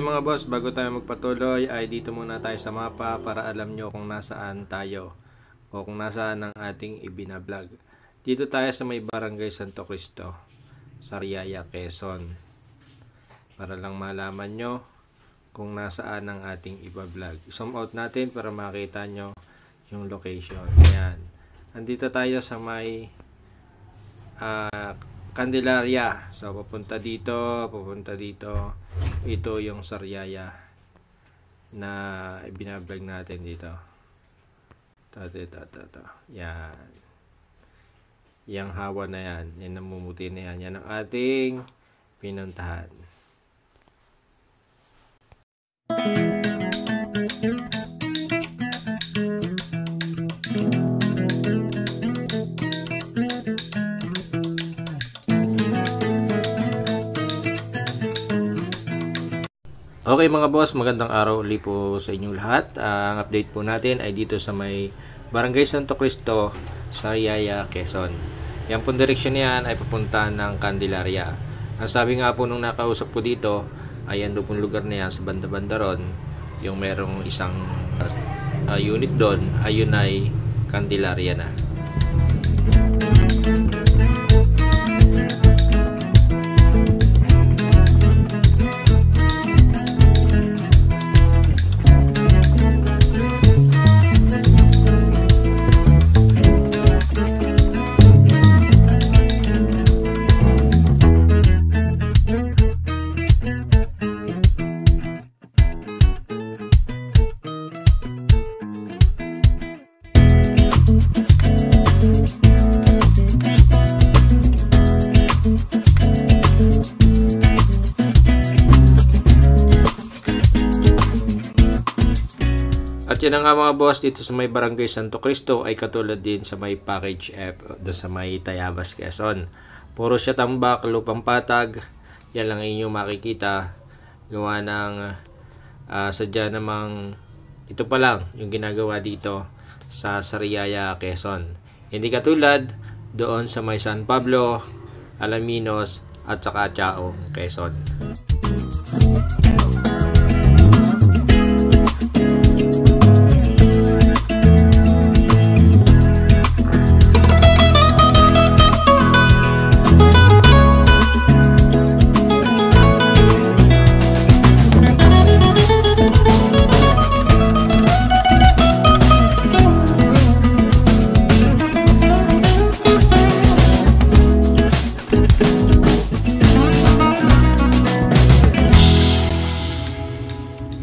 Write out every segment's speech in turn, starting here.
Okay mga boss, bago tayo magpatuloy ay dito muna tayo sa mapa para alam nyo kung nasaan tayo o kung nasaan ang ating ibinablog. Dito tayo sa may Barangay Santo Cristo, Sariaya, Quezon. Para lang malaman nyo kung nasaan ang ating ibablog. Zoom out natin para makita nyo yung location. Ayan. Andito tayo sa may Candelaria. So pupunta dito. Ito yung Sariaya na ibinablog natin dito. Ito. Yan. Yang hawa na yan. Yan namumuti na yan. Yan ang ating pinuntahan. Okay mga boss, magandang araw ulit po sa inyong lahat. Ang update po natin ay dito sa may Barangay Santo Cristo, Sariaya, Quezon. Yan pong direksyon niyan ay papunta ng Candelaria. Ang sabi nga po nung nakausap ko dito, ay yan pong lugar na yan sa banda-banda ron, yung merong isang unit doon, ayun ay Candelaria na. At yan nga mga boss, dito sa may Barangay Santo Cristo ay katulad din sa may Package F doon sa may Tayabas, Quezon. Puro siya tambak, lupang patag. Yan lang inyong makikita. Gawa ng sadya namang ito pa lang yung ginagawa dito sa Sariaya, Quezon. Hindi katulad doon sa may San Pablo, Alaminos at saka Chao, Quezon.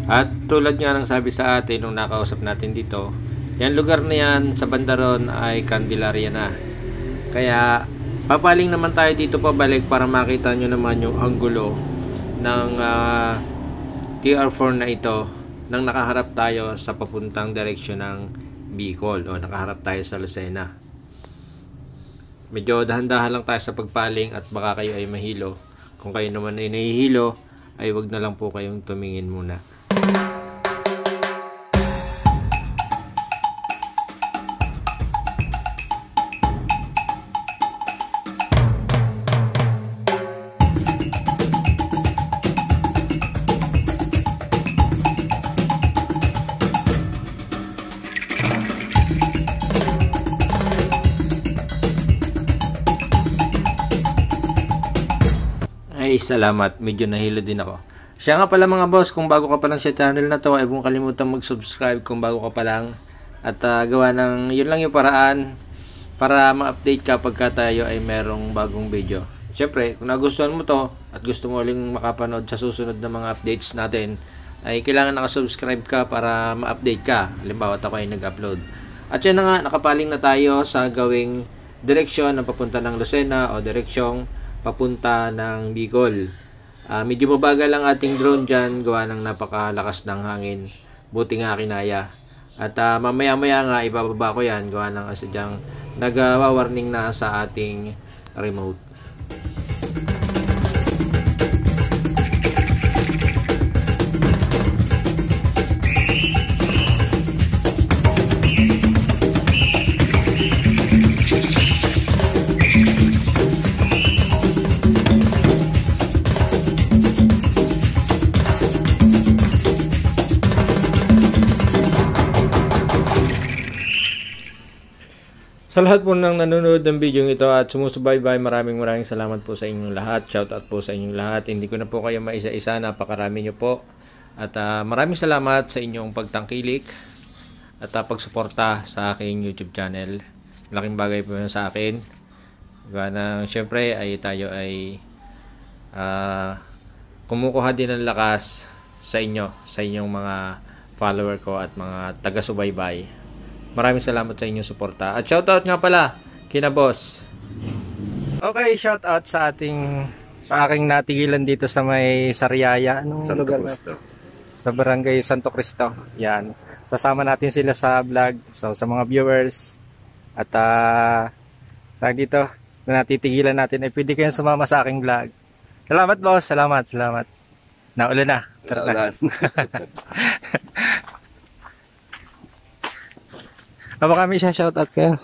At tulad nga ng sabi sa atin nung nakausap natin dito, yan lugar na yan sa bandaron ay Candelaria na. Kaya papaling naman tayo dito pabalik para makita nyo naman yung anggulo ng TR4 na ito nang nakaharap tayo sa papuntang direksyon ng Bicol o nakaharap tayo sa Lucena. Medyo dahan-dahan lang tayo sa pagpaling at baka kayo ay mahilo. Kung kayo naman ay nahihilo ay wag na lang po kayong tumingin muna. Ay, salamat. Medyo nahilo din ako. Siya nga pala mga boss, kung bago ka pa lang sa channel na to, ay huwag kalimutan mag-subscribe kung bago ka pa lang. At gawa ng, yun lang yung paraan para ma-update ka pagka tayo ay merong bagong video. Siyempre, kung nagustuhan mo to at gusto mo uling makapanood sa susunod na mga updates natin, ay kailangan nakasubscribe ka para ma-update ka. Halimbawa, ako ay nag-upload. At yan na nga, nakapaling na tayo sa gawing direksyon na papunta ng Lucena o direksyong papunta ng Bicol. Medyo mabagal ang ating drone dyan, gawa ng napakalakas ng hangin. Buti nga kinaya. At mamaya-maya nga ibababa ko yan, gawa ng asadyang nag-warning na sa ating remote. Sa lahat po ng nanonood ng video ito at sumusubaybay, maraming salamat po sa inyong lahat. Shoutout po sa inyong lahat. Hindi ko na po kayo maisa-isa, napakarami nyo po. At maraming salamat sa inyong pagtangkilik at pagsuporta sa aking YouTube channel. Malaking bagay po yun sa akin. Siyempre ay tayo ay kumukuha din ng lakas sa inyo, sa inyong mga follower ko at mga taga-subaybay. Maraming salamat sa inyong suporta. At shoutout nga pala kina boss. Okay, shoutout sa aking natigilan dito sa may Sariaya. Anong Santo lugar Cristo. Sa Barangay Santo Cristo. Yan. Sasama natin sila sa vlog. So sa mga viewers at dito na natitigilan natin ay pwede kayong sumama sa aking vlog. Salamat boss. Salamat. Naulan na. Tara na. Baka kami siya shoutout kayo.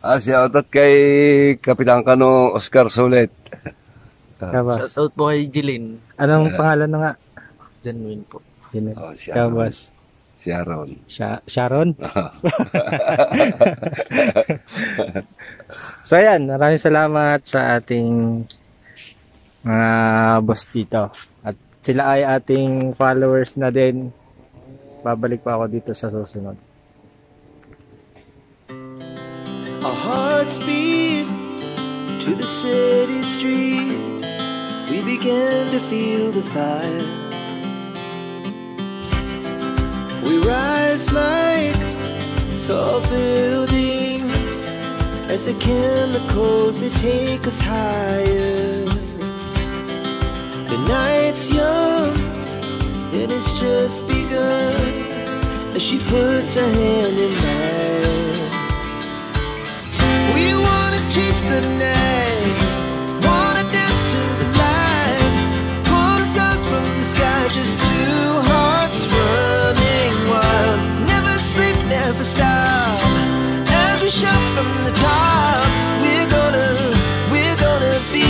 Shoutout kay Kapitan Kano Oscar Solet. Kabas. Shoutout po kay Jeline. Anong pangalan na nga? Genuine po. Kabas. Sharon. Sharon? So ayan, maraming salamat sa ating mga boss dito. At sila ay ating followers na din. Babalik pa ako dito sa susunod. Our hearts beat to the city streets. We began to feel the fire. We rise like tall buildings as the chemicals they take us higher. The night's young and it's just begun as she puts her hand in mine. We wanna chase the night, wanna dance to the light, pull the stars from the sky, just two hearts running wild. Never sleep, never stop, as we shout from the top. We're gonna be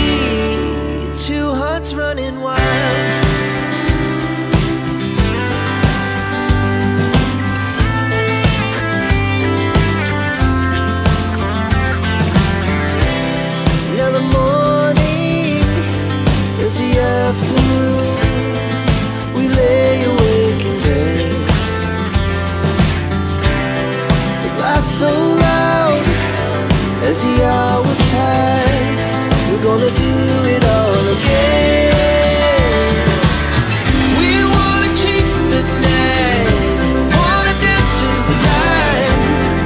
two hearts running wild. Afternoon, we lay awake in bed. The laughs so loud as the hours pass. We're gonna do it all again. We wanna chase the night, wanna dance to the light,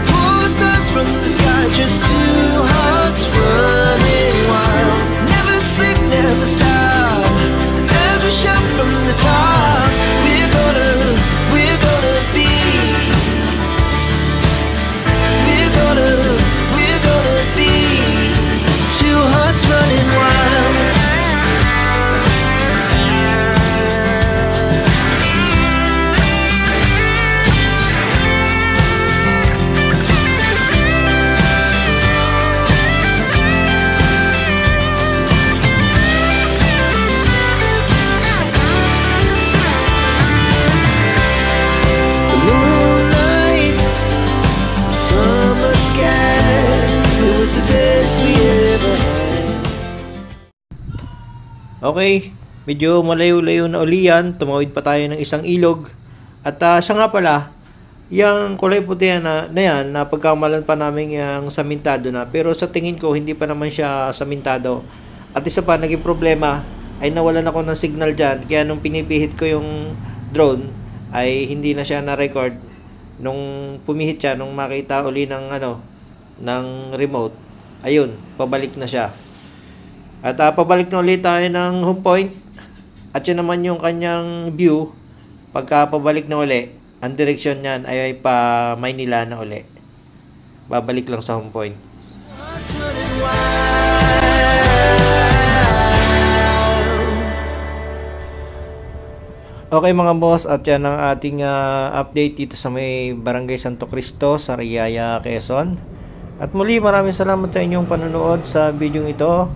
pull the stars from the sky, just two hearts running wild. Never sleep, never stop. Shout from the top, we're gonna be, we're gonna be two hearts running wild. Okay, medyo malayo-layo na uli yan. Tumawid pa tayo ng isang ilog. At siya nga pala, yung kulay puti na yan, na pagkamalan pa namin yung samintado na. Pero sa tingin ko, hindi pa naman siya samintado. At isa pa, naging problema, ay nawalan ako ng signal dyan. Kaya nung pinipihit ko yung drone, ay hindi na siya na-record. Nung pumihit siya, nung makita uli ng, ng remote, ayun, pabalik na siya. At pabalik na ulit tayo ng home point. At yun naman yung kanyang view. Pagka pabalik na uli, ang direksyon niyan ay pa Maynila na uli. Babalik lang sa home point. Okay mga boss, at yan ang ating update dito sa may Barangay Santo Cristo, Sariaya, Quezon. At muli, maraming salamat sa inyong panonood sa video ito.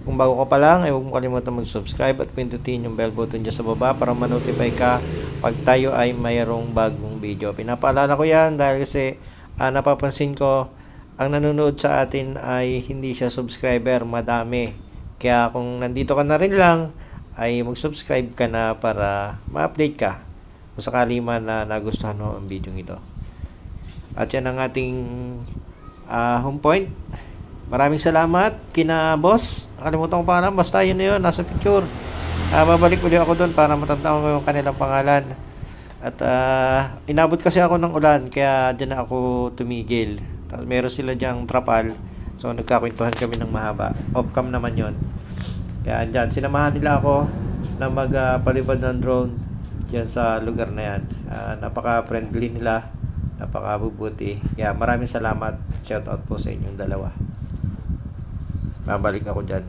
Kung bago ka pa lang, ay huwag mo kalimutan mag-subscribe at pindutin yung bell button dyan sa baba para ma-notify ka pag tayo ay mayroong bagong video. Pinapaalala ko yan dahil kasi napapansin ko ang nanonood sa atin ay hindi siya subscriber, madami. Kaya kung nandito ka na rin lang, ay mag-subscribe ka na para ma-update ka kung sakali man na nagustuhan mo ang video ito. At yan ang ating home point. Maraming salamat kina boss. Nakalimutan ko pangalan, basta yun na yun, nasa picture. Babalik ulit ako doon para matandaan ko yung kanilang pangalan. At inabot kasi ako ng ulan, kaya dyan na ako tumigil. Tapos meron sila dyang trapal, so nagkakwentuhan kami ng mahaba. Off cam naman yon. Kaya dyan, sinamahan nila ako na magpalipad ng drone dyan sa lugar na yan. Napaka-friendly nila, napaka-bubuti. Kaya maraming salamat, shout out po sa inyong dalawa. Babalik ako dyan.